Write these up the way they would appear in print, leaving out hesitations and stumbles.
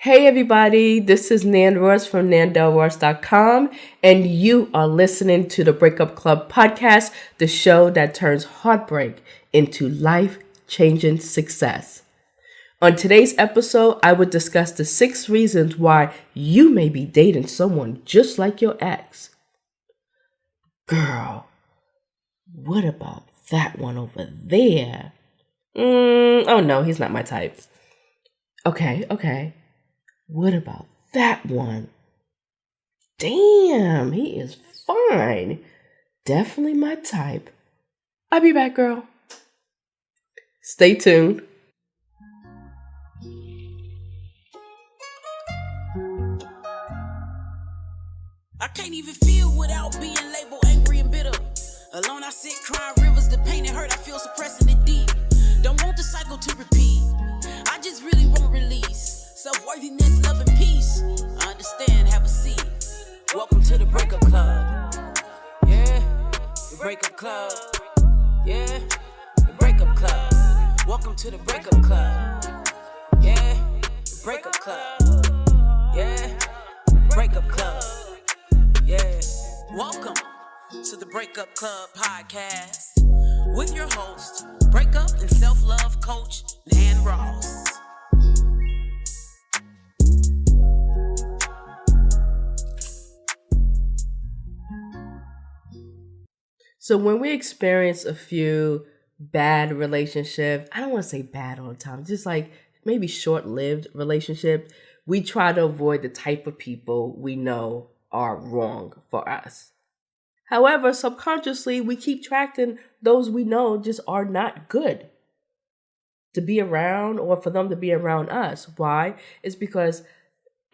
Hey everybody, this is Nan Ross from nandelross.com, and you are listening to the Breakup Club podcast, the show that turns heartbreak into life-changing success. On today's episode, I would discuss the 6 reasons why you may be dating someone just like your ex. Girl, what about that one over there? Oh no, he's not my type. Okay. What about that one? Damn, he is fine. Definitely my type. I'll be back, girl. Stay tuned. I can't even feel without being labeled angry and bitter. Alone I sit crying rivers, the pain and hurt I feel suppressing it deep. Don't want the cycle to repeat. I just really want release. Self-worthiness, love, and peace. I understand, have a seat. Welcome to the Breakup Club. Yeah, the Breakup Club. Yeah, the Breakup Club. Welcome to the Breakup Club. Yeah, the Breakup Club. Yeah, the Breakup Club. Yeah, welcome to the Breakup Club podcast with your host, breakup and self-love coach, Nan Ross. So when we experience a few bad relationships, I don't want to say bad all the time, just like maybe short-lived relationships, we try to avoid the type of people we know are wrong for us. However, subconsciously, we keep tracking those we know just are not good to be around or for them to be around us. Why? It's because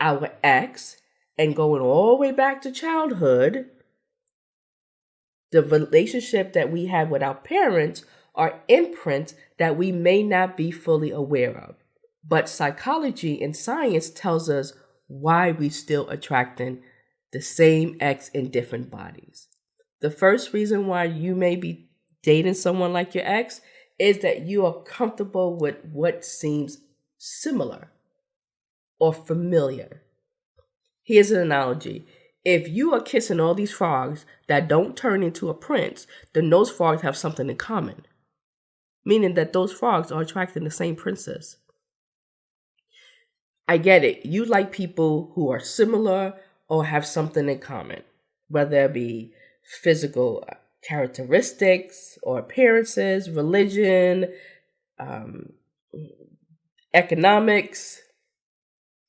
our ex, and going all the way back to childhood, the relationship that we have with our parents are imprints that we may not be fully aware of. But psychology and science tells us why we still attracting the same ex in different bodies. The first reason why you may be dating someone like your ex is that you are comfortable with what seems similar or familiar. Here's an analogy. If you are kissing all these frogs that don't turn into a prince, then those frogs have something in common, meaning that those frogs are attracting the same princess. I get it. You like people who are similar or have something in common, whether it be physical characteristics or appearances, religion, economics,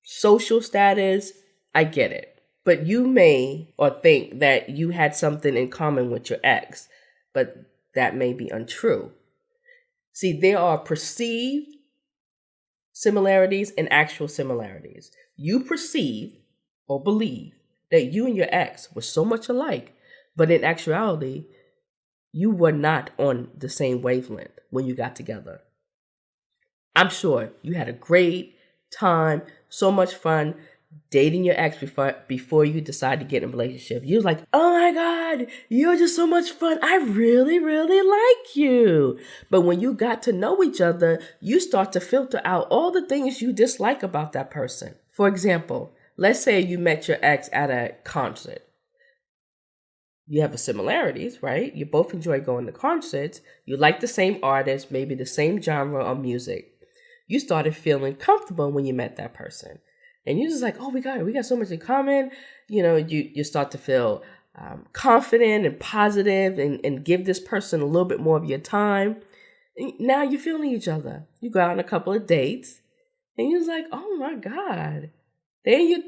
social status. I get it. But you may or think that you had something in common with your ex, but that may be untrue. See, there are perceived similarities and actual similarities. You perceive or believe that you and your ex were so much alike, but in actuality, you were not on the same wavelength when you got together. I'm sure you had a great time, so much fun dating your ex before you decide to get in a relationship. You was like, oh my God, you're just so much fun. I really, really like you. But when you got to know each other, you start to filter out all the things you dislike about that person. For example, let's say you met your ex at a concert. You have the similarities, right? You both enjoy going to concerts. You like the same artist, maybe the same genre of music. You started feeling comfortable when you met that person. And you're just like, oh, we got so much in common. You know, you start to feel confident and positive and give this person a little bit more of your time. And now you're feeling each other. You go out on a couple of dates and you're just like, oh my God. Then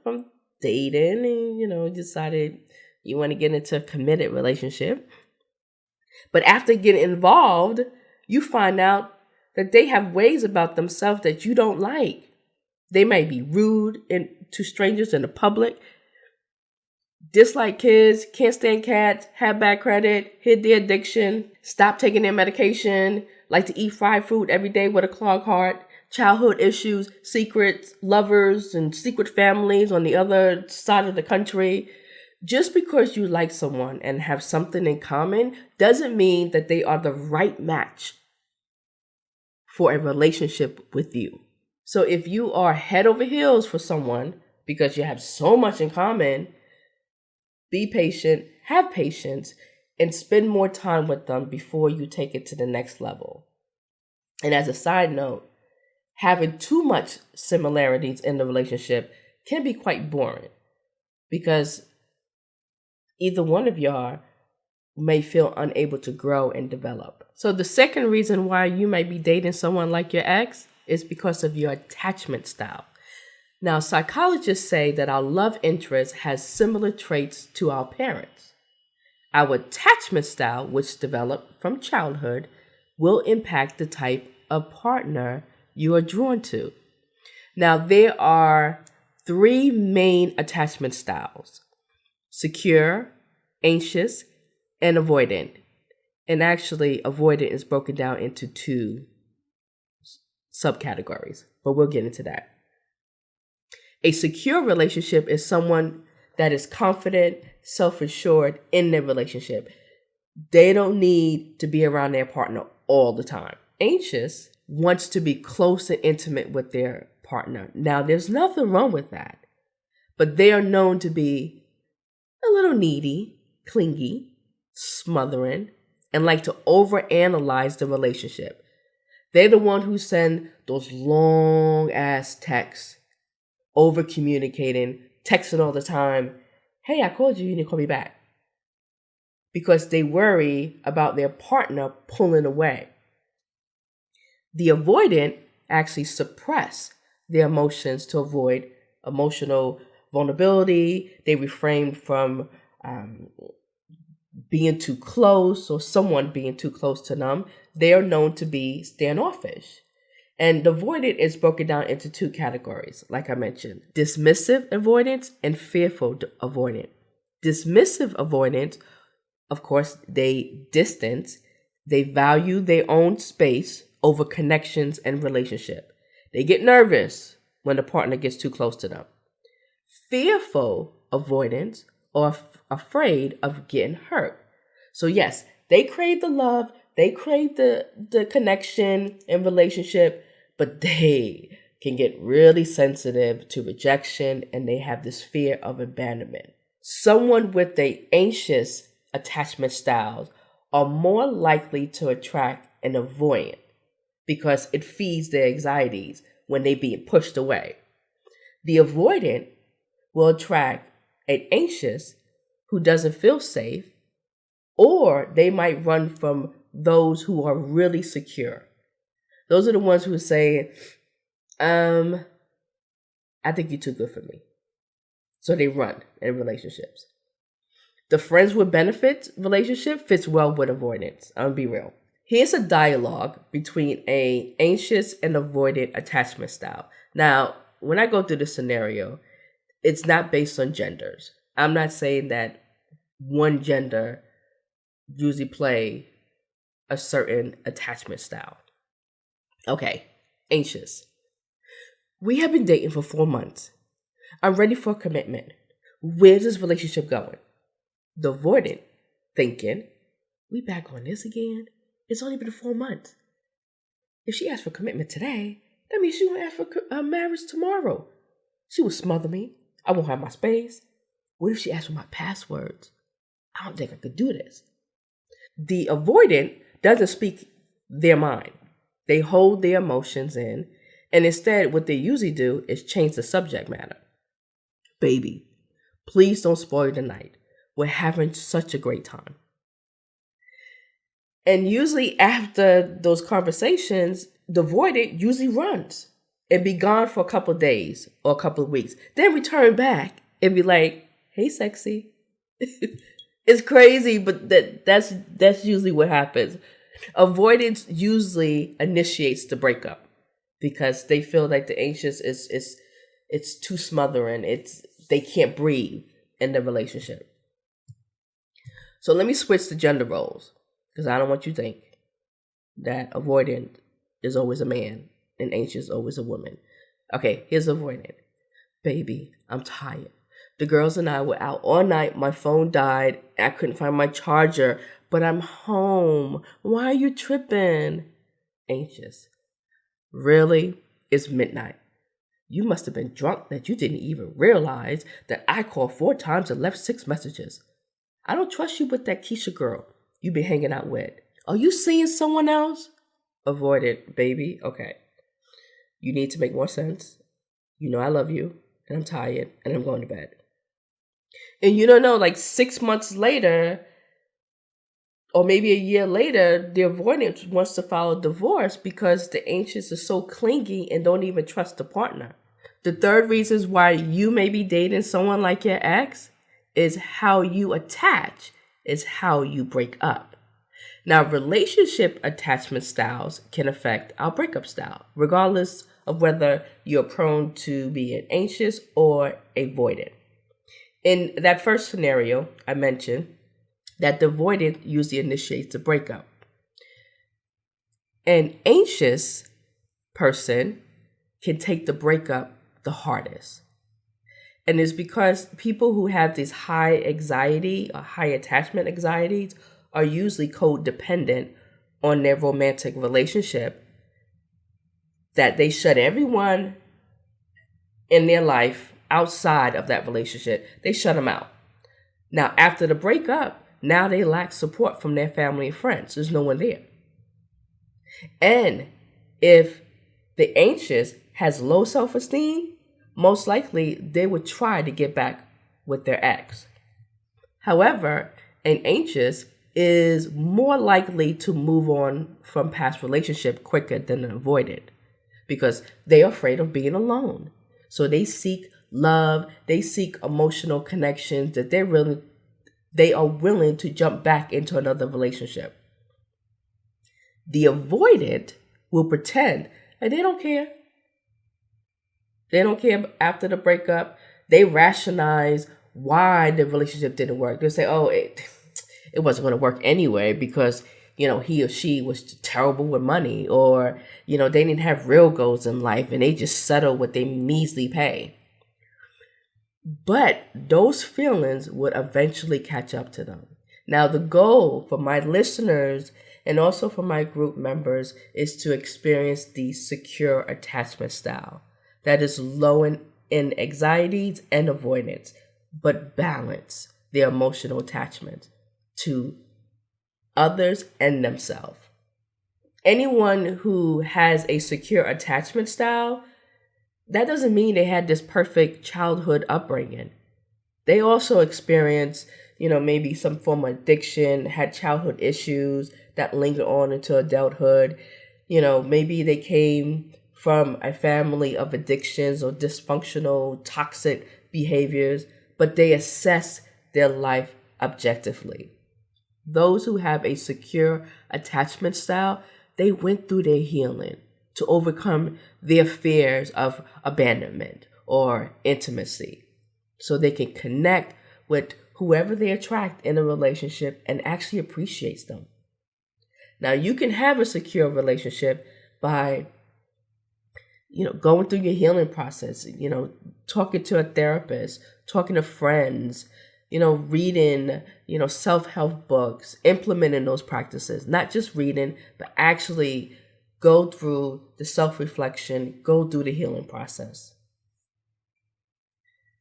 from dating and, decided you want to get into a committed relationship. But after getting involved, you find out that they have ways about themselves that you don't like. They may be rude to strangers in the public, dislike kids, can't stand cats, have bad credit, hid their addiction, stop taking their medication, like to eat fried food every day with a clogged heart, childhood issues, secrets, lovers, and secret families on the other side of the country. Just because you like someone and have something in common doesn't mean that they are the right match for a relationship with you. So if you are head over heels for someone because you have so much in common, be patient, have patience, and spend more time with them before you take it to the next level. And as a side note, having too much similarities in the relationship can be quite boring because either one of y'all may feel unable to grow and develop. So the second reason why you might be dating someone like your ex is because of your attachment style. Now, psychologists say that our love interest has similar traits to our parents. Our attachment style, which developed from childhood, will impact the type of partner you are drawn to. Now, there are 3 main attachment styles: secure, anxious, and avoidant. And actually, avoidant is broken down into 2 subcategories, but we'll get into that. A secure relationship is someone that is confident, self-assured in their relationship. They don't need to be around their partner all the time. Anxious wants to be close and intimate with their partner. Now, there's nothing wrong with that, but they are known to be a little needy, clingy, smothering, and like to overanalyze the relationship. They're the one who send those long ass texts, over communicating, texting all the time. Hey, I called you, you need to call me back. Because they worry about their partner pulling away. The avoidant actually suppress their emotions to avoid emotional vulnerability. They refrain from being too close or someone being too close to them. They are known to be standoffish. And avoidant is broken down into 2 categories, like I mentioned: dismissive avoidance and fearful avoidant. Dismissive avoidance, of course, they distance, they value their own space over connections and relationship. They get nervous when the partner gets too close to them. Fearful avoidance are afraid of getting hurt. So yes, they crave the love, they crave the connection and relationship, but they can get really sensitive to rejection and they have this fear of abandonment. Someone with the anxious attachment styles are more likely to attract an avoidant because it feeds their anxieties when they being pushed away. The avoidant will attract an anxious who doesn't feel safe, or they might run from those who are really secure. Those are the ones who say, I think you're too good for me. So they run in relationships. The friends with benefits relationship fits well with avoidance. I'm gonna be real. Here's a dialogue between a anxious and avoidant attachment style. Now, when I go through this scenario, it's not based on genders. I'm not saying that one gender usually play a certain attachment style. Okay, anxious. We have been dating for 4 months. I'm ready for a commitment. Where's this relationship going? The avoidant thinking, we back on this again? It's only been 4 months. If she asks for commitment today, that means she won't ask for marriage tomorrow. She will smother me. I won't have my space. What if she asks for my passwords? I don't think I could do this. The avoidant doesn't speak their mind. They hold their emotions in, and instead what they usually do is change the subject matter. Baby, please don't spoil the night. We're having such a great time. And usually after those conversations, the avoidant usually runs and be gone for a couple of days or a couple of weeks. Then return back and be like, hey, sexy. It's crazy, but that's usually what happens. Avoidance usually initiates the breakup because they feel like the anxious is it's too smothering. They can't breathe in the relationship. So let me switch to gender roles because I don't want you to think that avoidant is always a man and anxious is always a woman. Okay, here's avoidant. Baby, I'm tired. The girls and I were out all night. My phone died. I couldn't find my charger, but I'm home. Why are you tripping? Anxious. Really? It's midnight. You must have been drunk that you didn't even realize that I called 4 times and left 6 messages. I don't trust you with that Keisha girl you been hanging out with. Are you seeing someone else? Avoidant, baby. Okay. You need to make more sense. You know I love you, and I'm tired, and I'm going to bed. And you don't know, like 6 months later, or maybe a year later, the avoidant wants to file a divorce because the anxious is so clingy and don't even trust the partner. The third reason why you may be dating someone like your ex is how you attach, is how you break up. Now, relationship attachment styles can affect our breakup style, regardless of whether you're prone to being anxious or avoidant. In that first scenario I mentioned, that the avoidant usually initiates the breakup. An anxious person can take the breakup the hardest. And it's because people who have these high anxiety or high attachment anxieties are usually codependent on their romantic relationship, that they shut everyone in their life outside of that relationship. They shut them out. Now, after the breakup, now they lack support from their family and friends. There's no one there. And if the anxious has low self-esteem, most likely they would try to get back with their ex. However, an anxious is more likely to move on from past relationship quicker than an avoidant because they are afraid of being alone. So they seek love, they seek emotional connections that they are willing to jump back into another relationship. The avoidant will pretend and they don't care. They don't care after the breakup. They rationalize why the relationship didn't work. They say, oh, it wasn't going to work anyway because, he or she was terrible with money, or, they didn't have real goals in life and they just settle with their measly pay. But those feelings would eventually catch up to them. Now, the goal for my listeners and also for my group members is to experience the secure attachment style that is low in anxieties and avoidance, but balance their emotional attachment to others and themselves. Anyone who has a secure attachment style, that doesn't mean they had this perfect childhood upbringing. They also experience, maybe some form of addiction, had childhood issues that linger on into adulthood. Maybe they came from a family of addictions or dysfunctional, toxic behaviors, but they assess their life objectively. Those who have a secure attachment style, they went through their healing to overcome their fears of abandonment or intimacy, so they can connect with whoever they attract in a relationship and actually appreciates them. Now, you can have a secure relationship by going through your healing process, talking to a therapist, talking to friends, reading, self-help books, implementing those practices, not just reading, but actually go through the self-reflection, go through the healing process.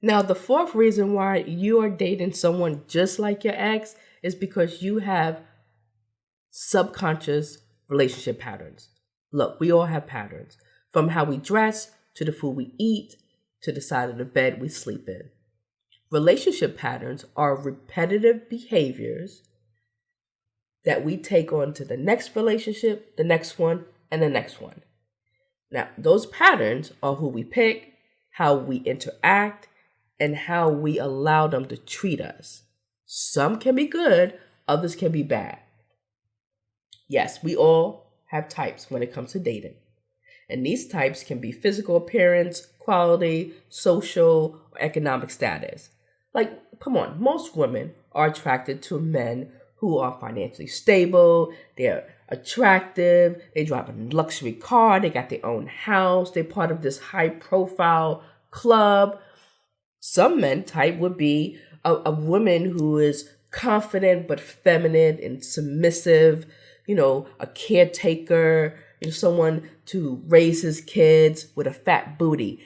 Now, the fourth reason why you are dating someone just like your ex is because you have subconscious relationship patterns. Look, we all have patterns, from how we dress, to the food we eat, to the side of the bed we sleep in. Relationship patterns are repetitive behaviors that we take on to the next relationship, the next one, and the next one. Now, those patterns are who we pick, how we interact, and how we allow them to treat us. Some can be good, others can be bad. Yes, we all have types when it comes to dating. And these types can be physical appearance, quality, social, or economic status. Like, come on, most women are attracted to men who are financially stable, they're attractive, they drive a luxury car, they got their own house, they're part of this high-profile club. Some men type would be a woman who is confident but feminine and submissive, a caretaker, someone to raise his kids with a fat booty.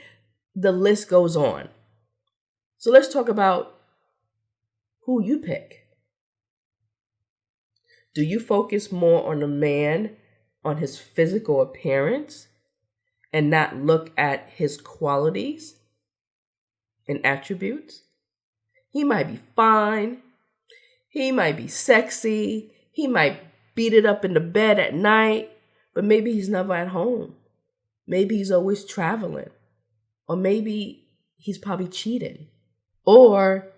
The list goes on. So let's talk about who you pick. Do you focus more on a man, on his physical appearance, and not look at his qualities and attributes? He might be fine. He might be sexy. He might beat it up in the bed at night, but maybe he's never at home. Maybe he's always traveling. Or maybe he's probably cheating. Or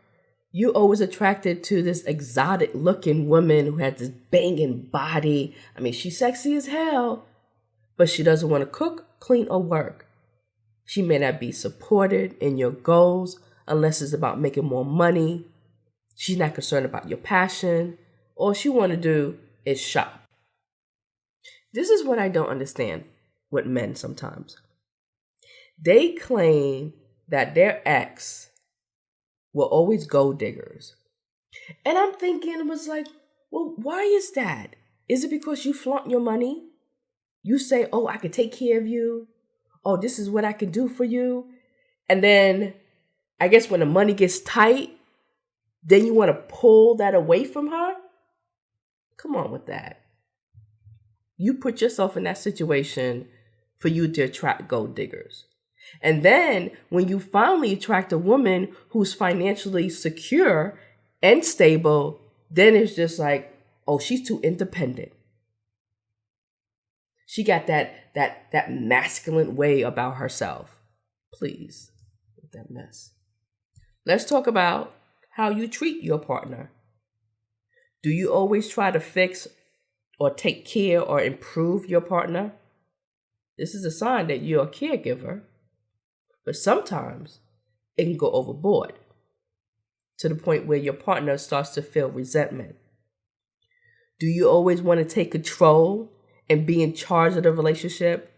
you always attracted to this exotic looking woman who has this banging body. I mean, she's sexy as hell, but she doesn't want to cook, clean, or work. She may not be supported in your goals unless it's about making more money. She's not concerned about your passion. All she want to do is shop. This is what I don't understand with men sometimes. They claim that their ex will always gold diggers. And I'm thinking, it was like, well, why is that? Is it because you flaunt your money? You say, oh, I can take care of you. Oh, this is what I can do for you. And then I guess when the money gets tight, then you want to pull that away from her? Come on with that. You put yourself in that situation for you to attract gold diggers. And then when you finally attract a woman who's financially secure and stable, then it's just like, oh, she's too independent. She got that masculine way about herself. Please, with that mess. Let's talk about how you treat your partner. Do you always try to fix or take care or improve your partner? This is a sign that you're a caregiver. But sometimes it can go overboard to the point where your partner starts to feel resentment. Do you always want to take control and be in charge of the relationship?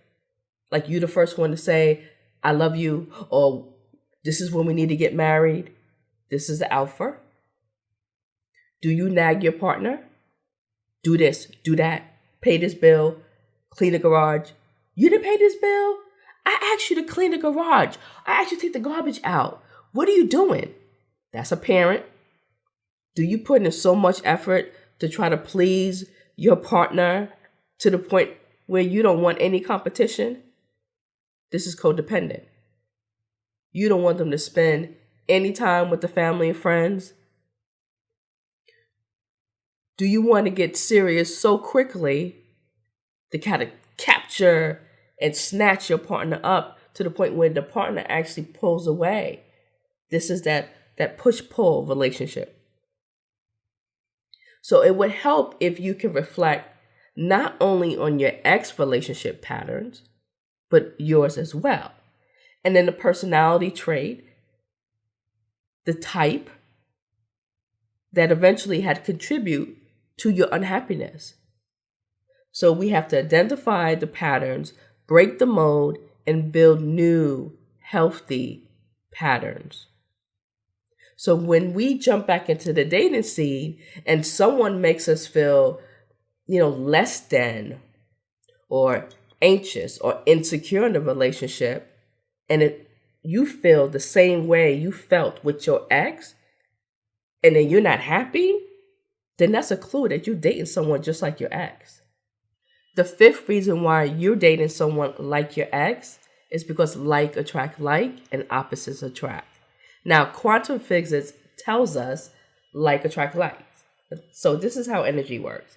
Like you the first one to say, I love you, or this is when we need to get married. This is the alpha. Do you nag your partner? Do this, do that, pay this bill, clean the garage. You didn't pay this bill? I asked you to clean the garage. I asked you to take the garbage out. What are you doing? That's a parent. Do you put in so much effort to try to please your partner to the point where you don't want any competition? This is codependent. You don't want them to spend any time with the family and friends. Do you want to get serious so quickly to kind of capture and snatch your partner up to the point where the partner actually pulls away? This is that push-pull relationship. So it would help if you can reflect not only on your ex relationship patterns, but yours as well. And then the personality trait, the type that eventually had contribute to your unhappiness. So we have to identify the patterns, break the mold, and build new, healthy patterns. So when we jump back into the dating scene and someone makes us feel, less than or anxious or insecure in the relationship, and you feel the same way you felt with your ex, and then you're not happy, then that's a clue that you're dating someone just like your ex. The fifth reason why you're dating someone like your ex is because like attract like and opposites attract. Now, quantum physics tells us like attract like. So this is how energy works.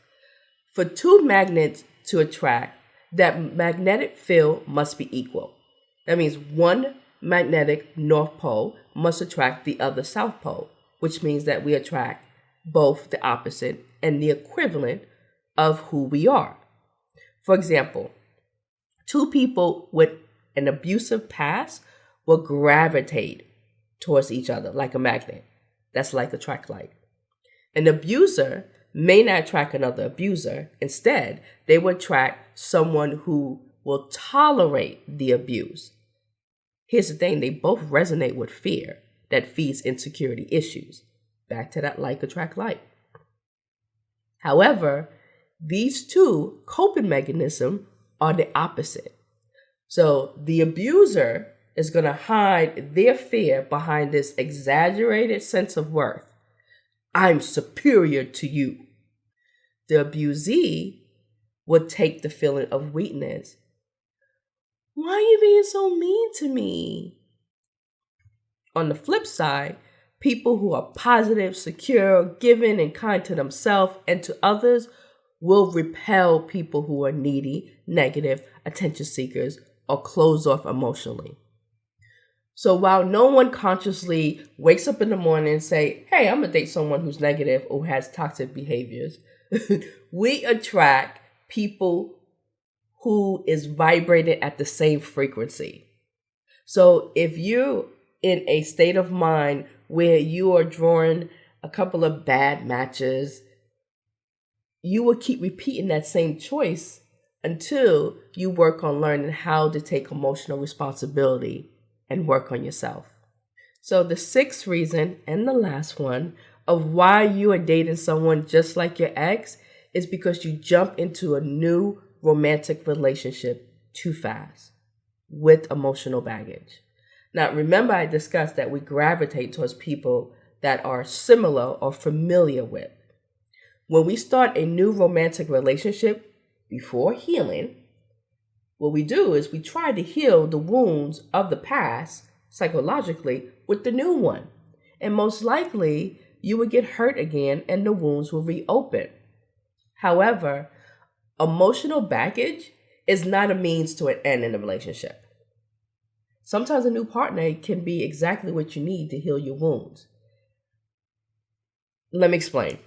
For two magnets to attract, that magnetic field must be equal. That means one magnetic north pole must attract the other south pole, which means that we attract both the opposite and the equivalent of who we are. For example, two people with an abusive past will gravitate towards each other like a magnet. That's like attract like. An abuser may not attract another abuser. Instead, they will attract someone who will tolerate the abuse. Here's the thing, they both resonate with fear that feeds insecurity issues. Back to that like attract like. However, these two coping mechanisms are the opposite. So the abuser is going to hide their fear behind this exaggerated sense of worth. I'm superior to you. The abusee would take the feeling of weakness. Why are you being so mean to me? On the flip side, people who are positive, secure, giving, and kind to themselves and to others will repel people who are needy, negative, attention seekers, or closed off emotionally. So while no one consciously wakes up in the morning and say, hey, I'm going to date someone who's negative or has toxic behaviors, we attract people who is vibrated at the same frequency. So if you're in a state of mind where you are drawing a couple of bad matches, you will keep repeating that same choice until you work on learning how to take emotional responsibility and work on yourself. So the sixth reason, and the last one, of why you are dating someone just like your ex is because you jump into a new romantic relationship too fast with emotional baggage. Now, remember I discussed that we gravitate towards people that are similar or familiar with. When we start a new romantic relationship before healing, what we do is we try to heal the wounds of the past psychologically with the new one. And most likely, you will get hurt again and the wounds will reopen. However, emotional baggage is not a means to an end in a relationship. Sometimes a new partner can be exactly what you need to heal your wounds. Let me explain.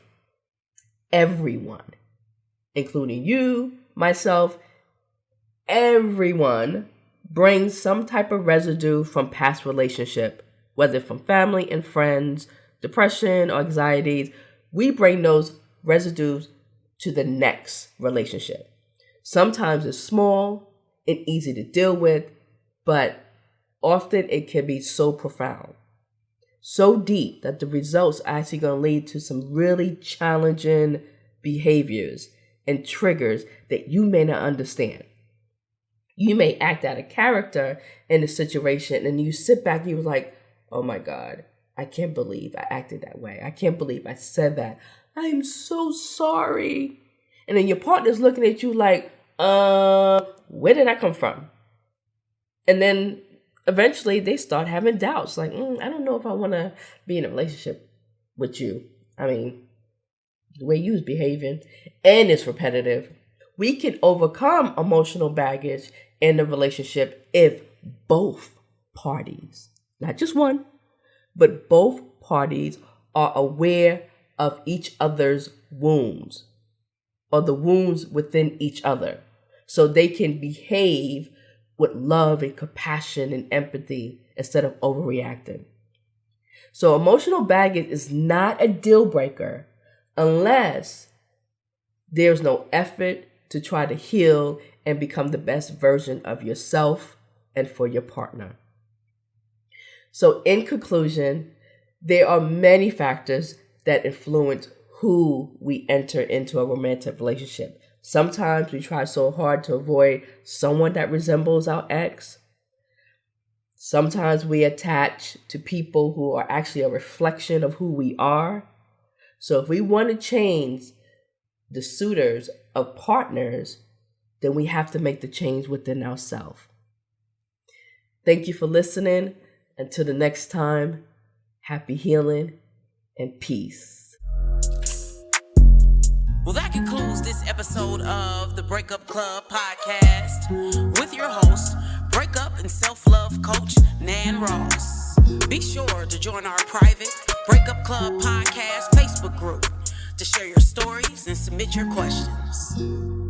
Everyone, including you, myself, everyone brings some type of residue from past relationship, whether from family and friends, depression or anxieties. We bring those residues to the next relationship. Sometimes it's small and easy to deal with, but often it can be so profound, so deep that the results are actually going to lead to some really challenging behaviors and triggers that you may not understand. You may act out of character in a situation and you sit back and you're like, oh my God, I can't believe I acted that way. I can't believe I said that. I am so sorry. And then your partner's looking at you like, where did that come from? And then eventually they start having doubts like, I don't know if I want to be in a relationship with you. I mean, the way you was behaving, and it's repetitive. We can overcome emotional baggage in a relationship if both parties, not just one, but both parties are aware of each other's wounds or the wounds within each other, so they can behave with love and compassion and empathy instead of overreacting. So emotional baggage is not a deal breaker unless there's no effort to try to heal and become the best version of yourself and for your partner. So in conclusion, there are many factors that influence who we enter into a romantic relationship. Sometimes we try so hard to avoid someone that resembles our ex. Sometimes we attach to people who are actually a reflection of who we are. So if we want to change the suitors of partners, then we have to make the change within ourselves. Thank you for listening. Until the next time, happy healing and peace. Well, that concludes this episode of the Breakup Club podcast with your host, Breakup and Self-Love Coach, Nan Ross. Be sure to join our private Breakup Club podcast Facebook group to share your stories and submit your questions.